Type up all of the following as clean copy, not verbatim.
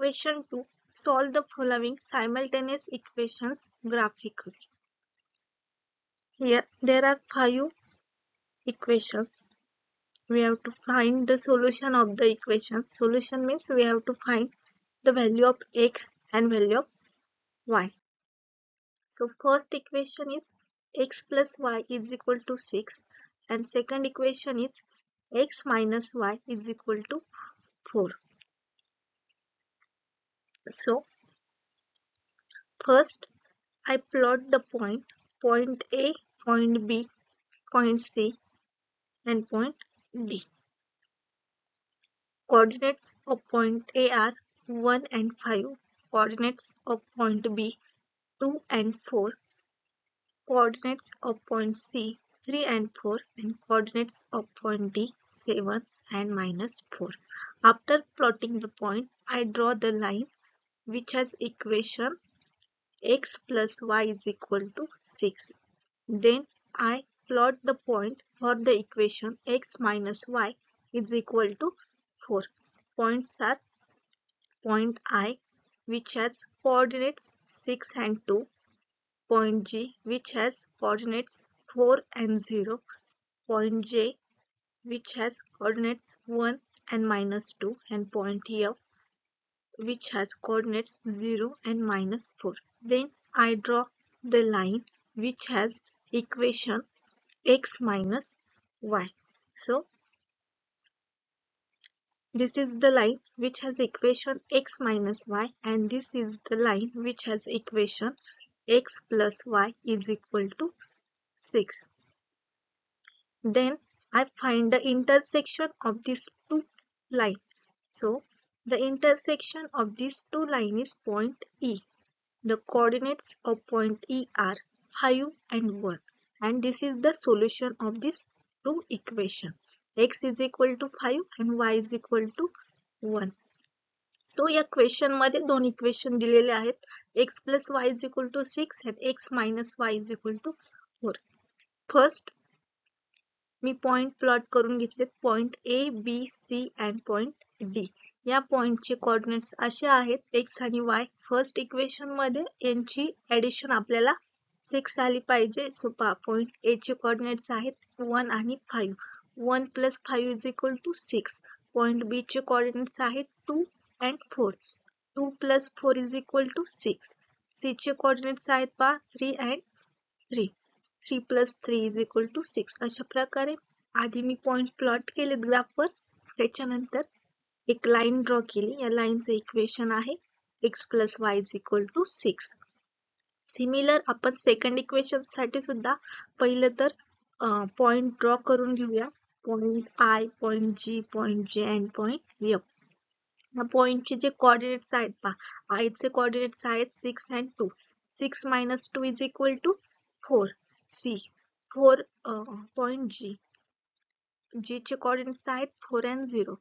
Question 2. Solve the following simultaneous equations graphically. Here there are 5 equations. We have to find the solution of the equation. Solution means we have to find the value of x and value of y. So first equation is x plus y is equal to 6 and second equation is x minus y is equal to 4. So first I plot the point A, point B, point C and point D. Coordinates of point A are 1 and 5. Coordinates of point B 2 and 4. Coordinates of point C 3 and 4 and coordinates of point D 7 and minus 4. After plotting the point, I draw the line which has equation x plus y is equal to 6. Then I plot the point for the equation x minus y is equal to 4. Points are point I which has coordinates 6 and 2, point G which has coordinates 4 and 0, point J which has coordinates 1 and minus 2 and point F which has coordinates 0 and minus 4. Then I draw the line which has equation x minus y. So this is the line which has equation x minus y and this is the line which has equation x plus y is equal to 6. Then I find the intersection of these two lines. So the intersection of these two lines is point E. The coordinates of point E are 5 and 1 and this is the solution of these two equations. X is equal to 5 and y is equal to 1. So या question मध्ये दोन equation दिलेले आहेत x plus y is equal to 6 and x minus y is equal to 4. First me point plot करून घेतले point A, B, C and point D. या पॉइंटचे coordinates असे आहेत x आणि y. फर्स्ट इक्वेशन मध्ये यांची ऍडिशन आपल्याला 6 आली पाहिजे. सो पॉइंट A चे कोऑर्डिनेट्स आहेत 1 आणि 5. 1 plus 5 is equal to 6. Point B चे कोऑर्डिनेट्स आहेत 2 and 4. 2 plus 4 is equal to 6. C चे कोऑर्डिनेट्स आहेत 3 and 3. 3 plus 3 is equal to 6. अशा प्रकारे आधी मी पॉइंट प्लॉट केले ग्राफवर. त्याच्यानंतर एक लाईन ड्रॉ केली. या लाईनचे इक्वेशन आहे x plus y is equal to 6. Similar आपण सेकंड इक्वेशन साठी सुद्धा पहिलं तर पॉइंट ड्रॉ करून घेऊया. Point I, point G, point J and point F. या पॉइंटचे जे कोऑर्डिनेट्स आहेत पहा I चे कोऑर्डिनेट्स आहेत 6 and 2. 6 minus 2 is equal to 4. C 4 point G. G चे कोऑर्डिनेट्स आहेत 4 and 0.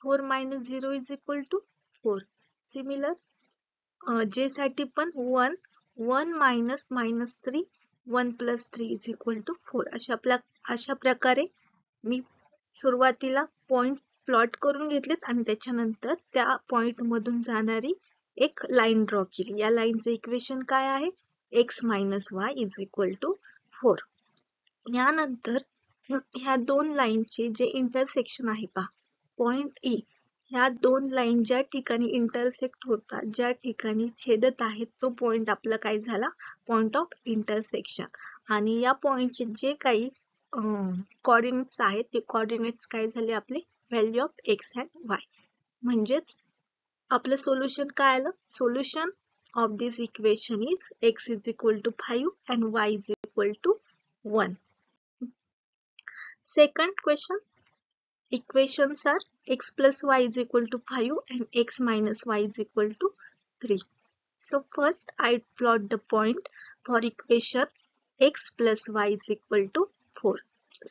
4 minus 0 is equal to 4. Similar J साठी पण 1 minus minus 3 1 plus 3 is equal to 4. अशा प्रकारे मी सुरुवातीला पॉइंट प्लॉट करून घेतलेत आणि त्याच्यानंतर त्या पॉइंट मधून जाणारी एक लाईन ड्रॉ केली. या लाईनचे इक्वेशन काय आहे x minus y is equal to 4. यानंतर ह्या दोन लाईनचे जे इंटरसेक्शन आहे पहा पॉइंट E. ह्या दोन लाईन ज्या ठिकाणी इंटरसेक्ट होतात ज्या ठिकाणी छेदत आहेत तो पॉइंट आपला काय झाला पॉइंट ऑफ इंटरसेक्शन. आणि या पॉइंटचे जे काही कोऑर्डिनेट्स आहेत ते कोऑर्डिनेट्स काय झाले आपले value of x and y. म्हणजेच आपलं सोल्युशन काय आलं solution of this equation is x is equal to 5 and y is equal to 1. Second question, equations are x plus y is equal to 5 and x minus y is equal to 3. So first I plot the point for equation x plus y is equal to 4.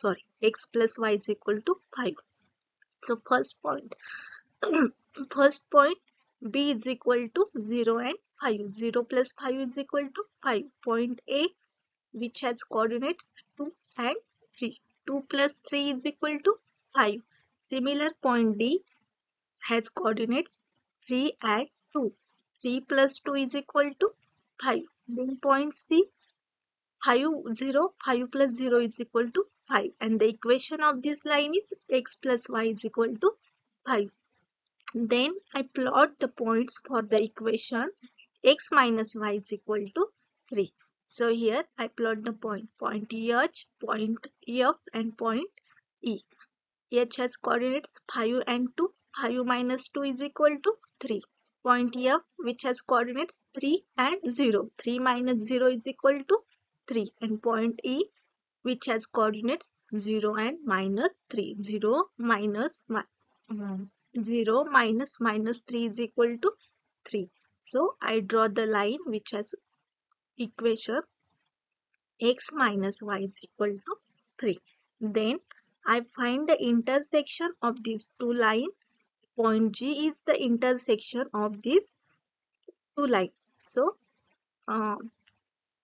Sorry, x plus y is equal to 5. So first point B is equal to 0 and 5. 0 plus 5 is equal to 5. Point A which has coordinates 2 and 3. 2 plus 3 is equal to 5. Similar point D has coordinates 3 and 2. 3 plus 2 is equal to 5. Then point C, 5, 0, 5 plus 0 is equal to 5. And the equation of this line is x plus y is equal to 5. Then I plot the points for the equation x minus y is equal to 3. So here I plot the point H, point F and point E. H has coordinates 5 and 2. 5 minus 2 is equal to 3. Point F, which has coordinates 3 and 0. 3 minus 0 is equal to 3. And point E, which has coordinates 0 and minus 3. 0 minus 3 is equal to 3. So I draw the line which has equation x minus y is equal to 3. Then I find the intersection of these two lines. Point G is the intersection of these two lines. So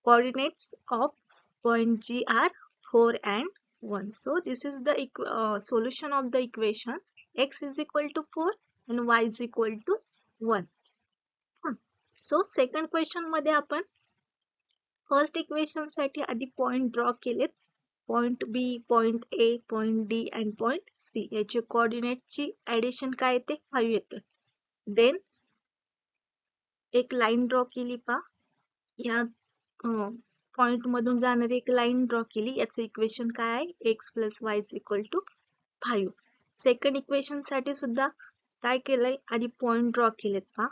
coordinates of point G are 4 and 1. So this is the solution of the equation x is equal to 4 and y is equal to 1. So second question मध्ये आपण first equation साठी आधी point draw केलेत. Point B, point A, point D and point C याचे कोऑर्डिनेटची addition काय येते 5 येते. देन एक लाईन ड्रॉ केली पा, या पॉइंट मधून जाणारी एक लाईन ड्रॉ केली. याचं इक्वेशन काय आहे x plus y is equal to 5. Second equation साठी सुद्धा काय केलंय आधी पॉइंट ड्रॉ केलेत पा.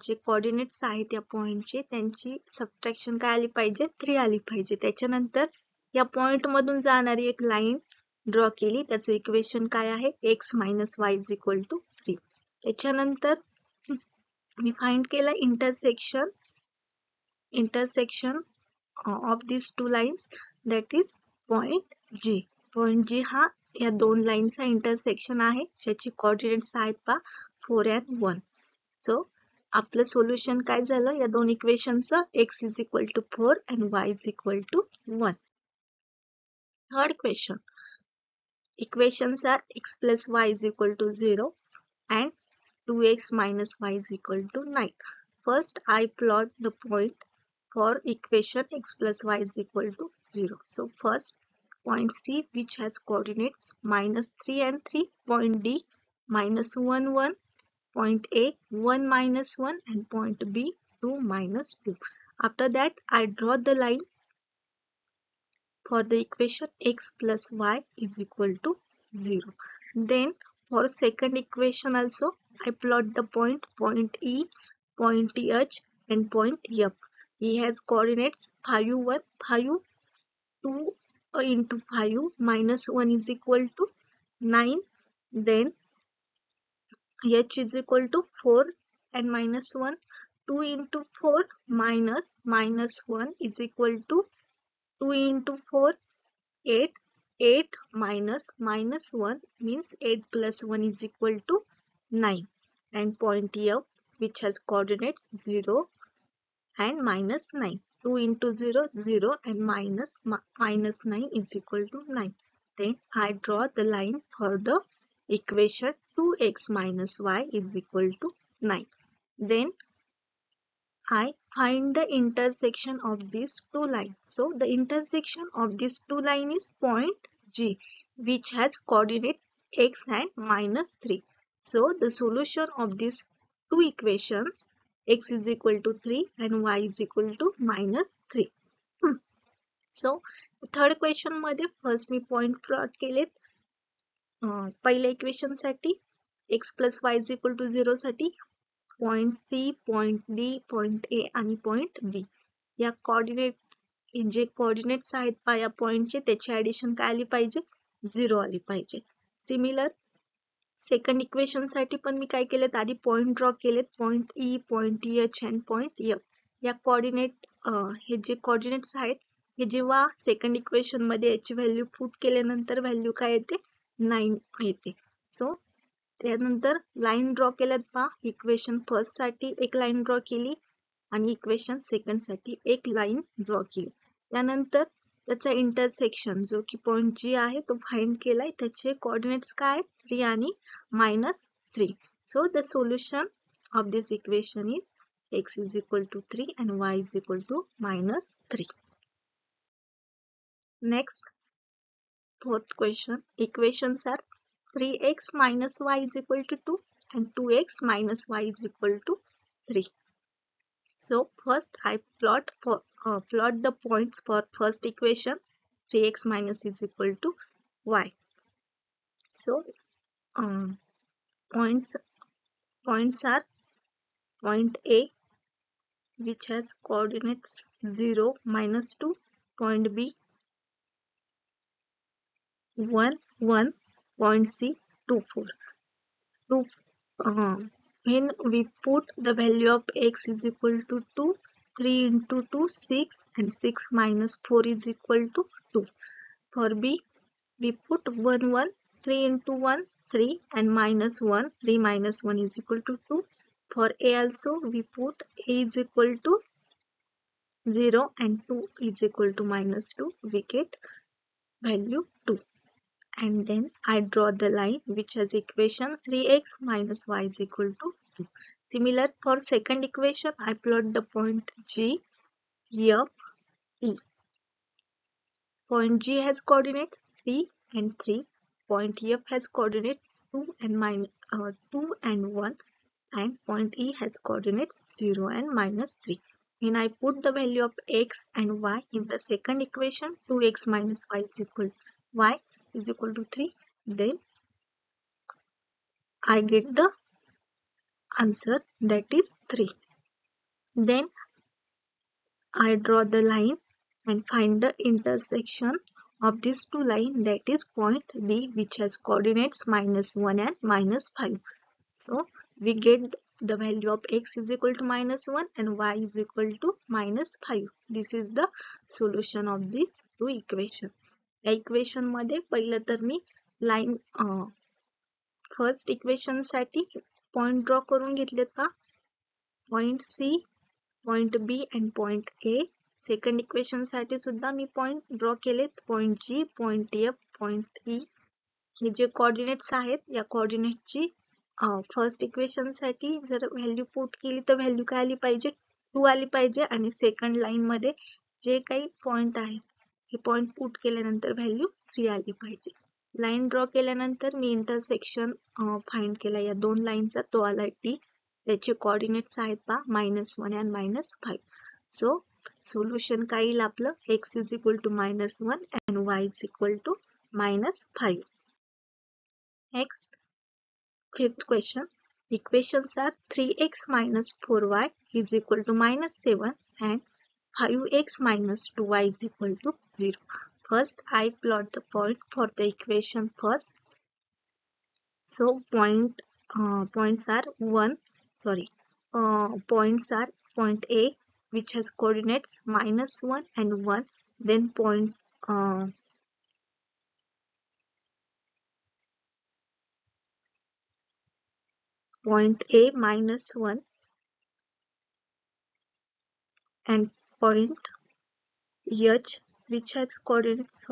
जे कोऑर्डिनेट्स आहेत या पॉइंटचे त्यांची सबट्रॅक्शन काय आली पाहिजे 3 आली पाहिजे. त्याच्यानंतर या पॉइंट मधून जाणारी एक लाईन ड्रॉ केली. त्याचं इक्वेशन काय आहे x minus y is equal to 3. त्याच्यानंतर मी फाइंड केलं intersection of these two lines, that is point G. Point G हा या दोन लाईनचा इंटरसेक्शन आहे ज्याची कोऑर्डिनेट्स आहेत पा 4 and 1. सो आपलं सोल्युशन काय झालं या दोन इक्वेशनचं x is equal to 4 and y is equal to 1. Third question. Equations are x plus y is equal to 0 and 2x minus y is equal to 9. First I plot the point for equation x plus y is equal to 0. So first point C which has coordinates minus 3 and 3. Point D minus 1 1. Point A 1 minus 1 and point B 2 minus 2. After that I draw the line for the equation x plus y is equal to 0. Then for second equation also I plot the point E, point H and point F. E has coordinates 5 1, 5 2 into 5 minus 1 is equal to 9. Then H is equal to 4 and minus 1. 2 into 4 minus 1 is equal to 2 into 4 8. 8 minus 1 means 8 plus 1 is equal to 9. And point F which has coordinates 0 and minus 9. 2 into 0 0 and minus 9 is equal to 9. Then I draw the line for the equation 2x minus y is equal to 9. Then I find the intersection of these two lines. So the intersection of these two lines is point G which has coordinates x and minus 3. So the solution of these two equations x is equal to 3 and y is equal to minus 3. So third question मध्ये first मी point plot केलेत. पहिल्या equation साठी x plus y is equal to 0 साठी point C, point D, point A आणि point B या जे coordinates आहेत पा या पॉइंटचे त्याची ऍडिशन काय आली पाहिजे 0 आली पाहिजे. सिमिलर सेकंड इक्वेशन साठी पण मी काय केलेत आधी पॉइंट ड्रॉ केलेत पॉइंट E, पॉइंट H आणि पॉइंट F. या कोऑर्डिनेट हे जे कोऑर्डिनेट्स आहेत हे जेव्हा सेकंड इक्वेशन मध्ये याची व्हॅल्यू पुट केल्यानंतर व्हॅल्यू काय येते 9 येते. सो त्यानंतर लाईन ड्रॉ केल्यात पा इक्वेशन फर्स्ट साठी एक लाईन ड्रॉ केली आणि इक्वेशन सेकंड साठी एक लाईन ड्रॉ केली. त्यानंतर त्याचा इंटरसेक्शन जो की पॉइंट जी आहे तो फाइंड केलाय. त्याचे कोऑर्डिनेट्स काय 3 आणि -3. So the solution of this equation is x is equal to 3 and y is equal to minus 3. Next, fourth question. Equations are 3x minus y is equal to 2 and 2x minus y is equal to 3. So first I plot the points for first equation. 3x minus is equal to y. So um, points are point A, which has coordinates 0, minus 2, point B 1, 1, point C 2, 4. So, when we put the value of x is equal to 2, 3 into 2 6 and 6 minus 4 is equal to 2. For B, we put 1, 1, 3 into 1 3 and minus 1, 3 minus 1 is equal to 2. For A also, we put A is equal to 0 and 2 is equal to minus 2. We get value 2. And then I draw the line which has equation 3x minus y is equal to 2. Similar for second equation, I plot the point G, F, E. Point G has coordinates 3 and 3. Point F has coordinates 2 and 1. And point E has coordinates 0 and minus 3. When I put the value of x and y in the second equation, 2x minus y is equal to 3, then I get the answer, that is 3. Then I draw the line and find the intersection of these two lines, that is point D, which has coordinates minus 1 and minus 5. So we get the value of x is equal to minus 1 and y is equal to minus 5. This is the solution of these two equations. या equation मध्ये पहिलं तर मी line first equation साठी point draw करून घेतलेत का, point C, point B and point A. Second equation साठी सुद्धा मी पॉइंट ड्रॉ केलेत, point G, point F, point E. हे जे कोऑर्डिनेट्स आहेत या कोऑर्डिनेटची फर्स्ट इक्वेशन साठी जर व्हॅल्यू पुट केली तर व्हॅल्यू काय आली पाहिजे, 2 आली पाहिजे. आणि सेकंड लाईन मध्ये जे काही पॉइंट आहेत हे पॉइंट पुट केल्यानंतर व्हॅल्यू 3 आली पाहिजे. लाईन ड्रॉ केल्यानंतर मी इंटरसेक्शन फाइंड केला या दोन लाईनचा, तो आला टी. त्याचे कोऑर्डिनेट्स आहेत पहा -1 आणि -5. सो सोल्युशन काय येईल आपलं, x is equal to -1 and y is equal to -5. Next, fifth question. Equations are 3x minus 4y is equal to -7 and 5x minus 2y is equal to 0. First, I plot the point for the equation first. So points are point A, which has coordinates -1 and 1. Then point A -1 and point H, which has coordinates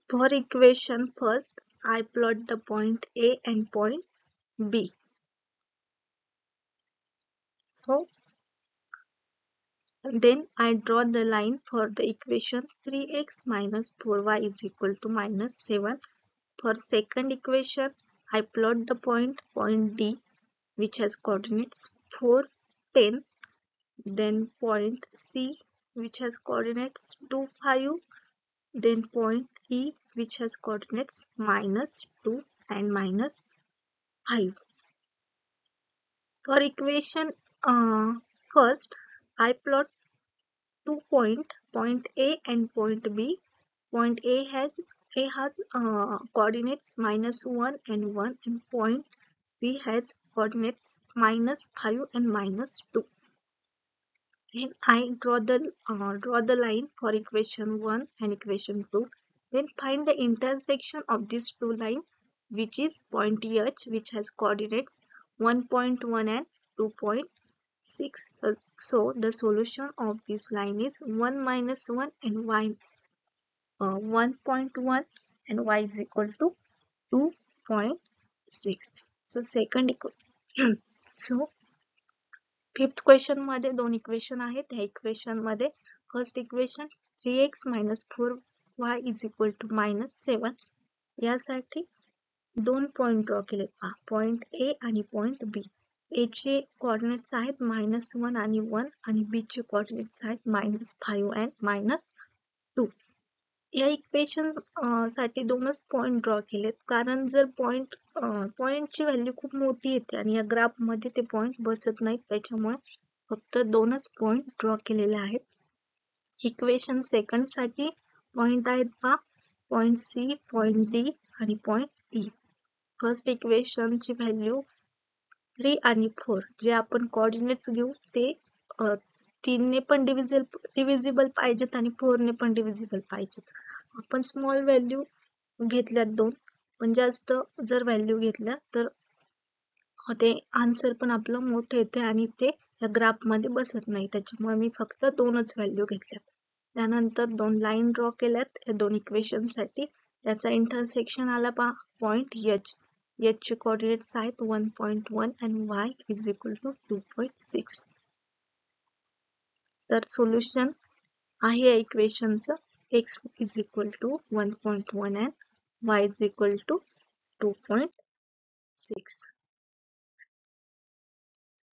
For equation first, I plot the point A and point B. So then I draw the line for the equation 3x minus 4y is equal to -7. For second equation, I plot the point D, which has coordinates 4, 10. Then point C, which has coordinates 2, 5. Then point E, which has coordinates -2 and -5. For equation first, I plot 2 point A and point B. Point A has coordinates -1 and 1, and point B has coordinates -5 and -2. Then I draw the line for equation 1 and equation 2. Then find the intersection of these two lines, which is point H, which has coordinates 1.1 and 2.6. So the solution of this line is 1 minus 1 and 1.1 and y is equal to 2 2.6. So second so fifth question मध्ये दोन equation आहेत. त्या equation मध्ये first equation 3x - 4y = -7 यासाठी दोन point draw केले. Point A आणि point B. A चे कोऑर्डिनेट्स आहेत -1 आणि 1 आणि B चे कोऑर्डिनेट्स आहेत -5 आणि -2. या इक्वेशन साठी दोनच पॉइंट ड्रॉ केलेत, कारण जर पॉइंटची व्हॅल्यू खूप मोठी येते आणि या ग्राफ मध्ये ते पॉइंट बसत नाहीत, त्याच्यामुळे फक्त दोनच पॉइंट ड्रॉ केलेले आहेत. इक्वेशन सेकंड साठी पॉइंट आहेत पॉइंट C, पॉइंट D आणि पॉइंट E. फर्स्ट इक्वेशन ची व्हॅल्यू 3 आणि 4 जे आपण कोऑर्डिनेट्स घेऊ ते 3 ने पण डिव्हिजिबल पाहिजेत आणि 4 ने पण डिव्हिजिबल पाहिजेत. आपण स्मॉल व्हॅल्यू घेतल्यात दोन, पण जास्त जर व्हॅल्यू घेतल्या तर ते आन्सर पण आपलं मोठं येते आणि ते या ग्राफ मध्ये बसत नाही. त्याच्यामुळे मी फक्त दोनच व्हॅल्यू घेतल्यात. त्यानंतर दोन लाईन ड्रॉ केल्यात या दोन इक्वेशन साठी. याचा इंटरसेक्शन आला पॉइंट H. H चे कोऑर्डिनेट्स आहेत 1.1 आणि y = 2.6. तर सोल्युशन आहे या इक्वेशनचं x = 1.1 and y = 2.6.